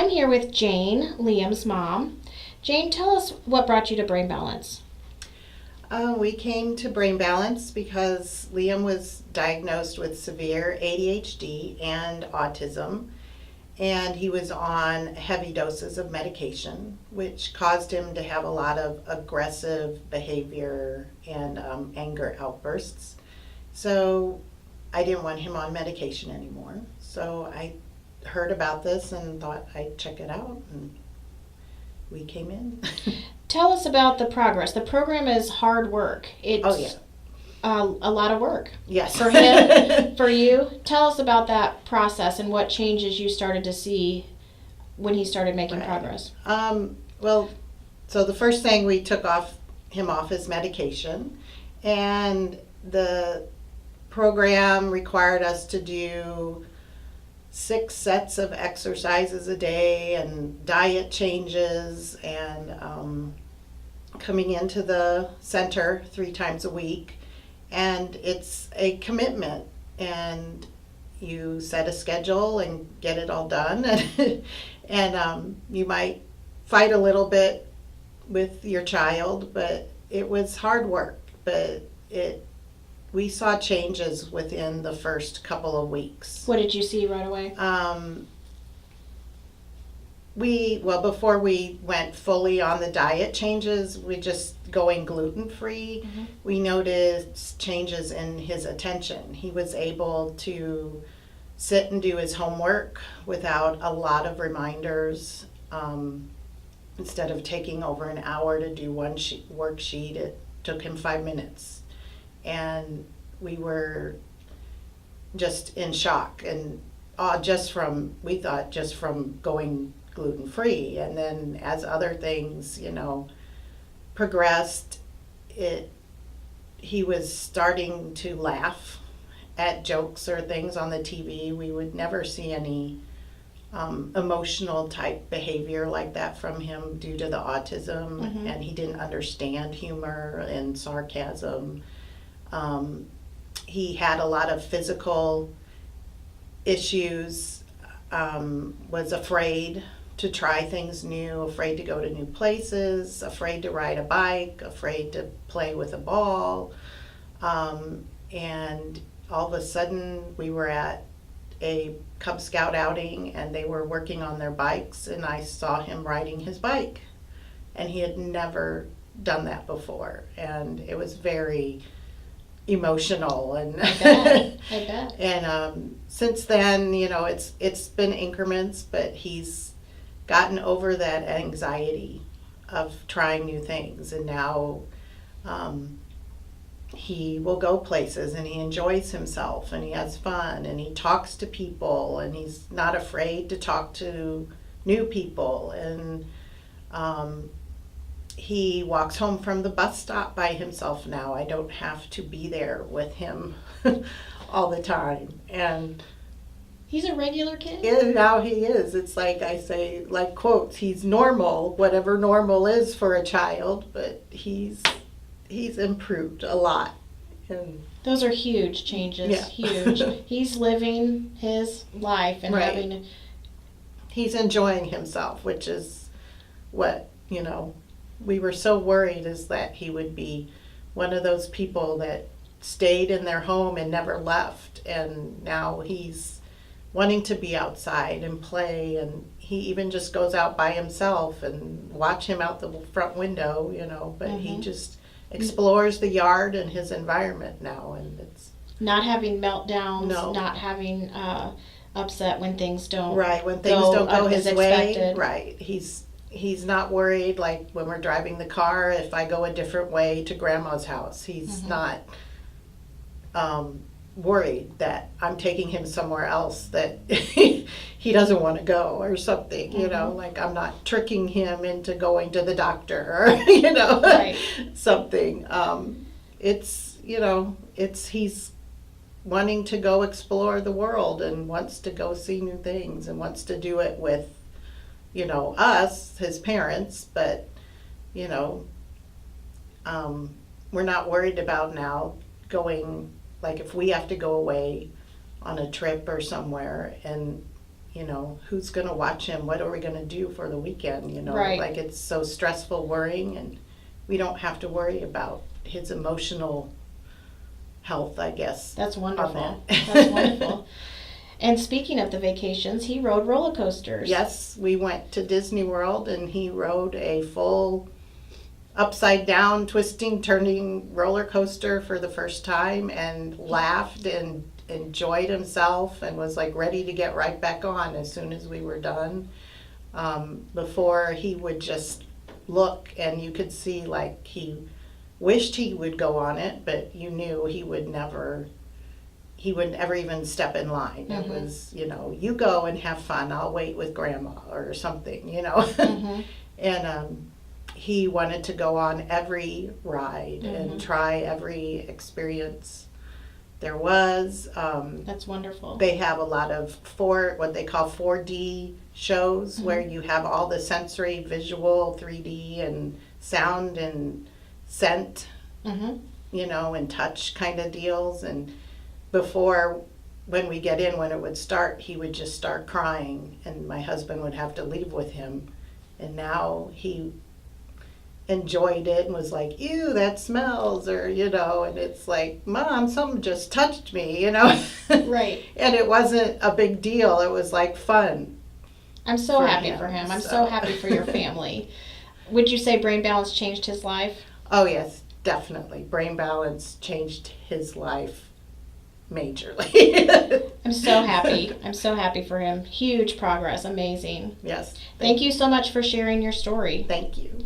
I'm here with Jane, Liam's mom. Jane, tell us what brought you to Brain Balance. We came to Brain Balance because Liam was diagnosed with severe ADHD and autism, and he was on heavy doses of medication, which caused him to have a lot of aggressive behavior and anger outbursts. So I didn't want him on medication anymore. So I heard about this and thought I'd check it out, and we came in. Tell us about the progress. The program is hard work. It's Oh, yeah. A lot of work Yes. for him, for you. Tell us about that process and what changes you started to see when he started making Right. progress. Well, so the first thing, we took him off his medication, and the program required us to do 6 sets of exercises a day and diet changes, and coming into the center 3 times a week. And it's a commitment, and you set a schedule and get it all done. And you might fight a little bit with your child, but it was hard work. But we saw changes within the first couple of weeks. What did you see right away? Before we went fully on the diet changes, we just going gluten-free, Mhm. we noticed changes in his attention. He was able to sit and do his homework without a lot of reminders. Instead of taking over an hour to do one worksheet, it took him 5 minutes. And we were just in shock, and we thought just from going gluten-free. And then as other things, progressed, he was starting to laugh at jokes or things on the TV. We would never see any emotional type behavior like that from him due to the autism. Mhm. And he didn't understand humor and sarcasm. He had a lot of physical issues, was afraid to try things new, afraid to go to new places, afraid to ride a bike, afraid to play with a ball. And all of a sudden we were at a Cub Scout outing, and they were working on their bikes, and I saw him riding his bike, and he had never done that before. And it was very emotional, and I bet. and since then, it's been increments, but he's gotten over that anxiety of trying new things, and now he will go places, and he enjoys himself, and he has fun, and he talks to people, and he's not afraid to talk to new people. And he walks home from the bus stop by himself now. I don't have to be there with him all the time. And He's a regular kid? now he is. It's like I say, like quotes, he's normal, whatever normal is for a child, but he's improved a lot. And Those are huge changes. Yeah. Huge. He's living his life and Right. having. he's enjoying himself, which is what, we were so worried, is that he would be one of those people that stayed in their home and never left. And now he's wanting to be outside and play, and he even just goes out by himself, and watch him out the front window, but he Mhm. just explores the yard and his environment now, and it's Not having meltdowns, No. not having upset when things don't. right when things go don't go as his way. expected. Right, he's not worried, like when we're driving the car, if I go a different way to grandma's house, he's Mhm. not worried that I'm taking him somewhere else that he doesn't want to go or something, Mhm. like I'm not tricking him into going to the doctor or, Right. something. He's wanting to go explore the world, and wants to go see new things, and wants to do it with, us, his parents. But, we're not worried about now going, like if we have to go away on a trip or somewhere, and you know, who's going to watch him? What are we going to do for the weekend? You know, Right. like it's so stressful worrying, and we don't have to worry about his emotional health, I guess. That's wonderful. that. That's wonderful. And speaking of the vacations, he rode roller coasters. Yes, we went to Disney World and he rode a full upside down, twisting, turning roller coaster for the first time and laughed and enjoyed himself and was like ready to get right back on as soon as we were done. Before he would just look and you could see like he wished he would go on it, but you knew he would never even step in line. It was, you know, you go and have fun, I'll wait with grandma or something, you know. And he wanted to go on every ride and try every experience there was. That's wonderful. They have a lot of what they call 4D shows where you have all the sensory, visual, 3D, and sound and scent, you know, and touch kind of deals. And before, when we get in, when it would start, he would just start crying and my husband would have to leave with him. And now he enjoyed it and was like, ew, that smells, or, you know, and it's like, Mom, something just touched me, you know. Right. And it wasn't a big deal. It was like fun. I'm so For happy him, for him. I'm so so. happy for your family. Would you say Brain Balance changed his life? Oh, yes, definitely. Brain Balance changed his life majorly. I'm so happy. I'm so happy for him. Huge progress. Amazing. Yes. Thank you so much for sharing your story. Thank you.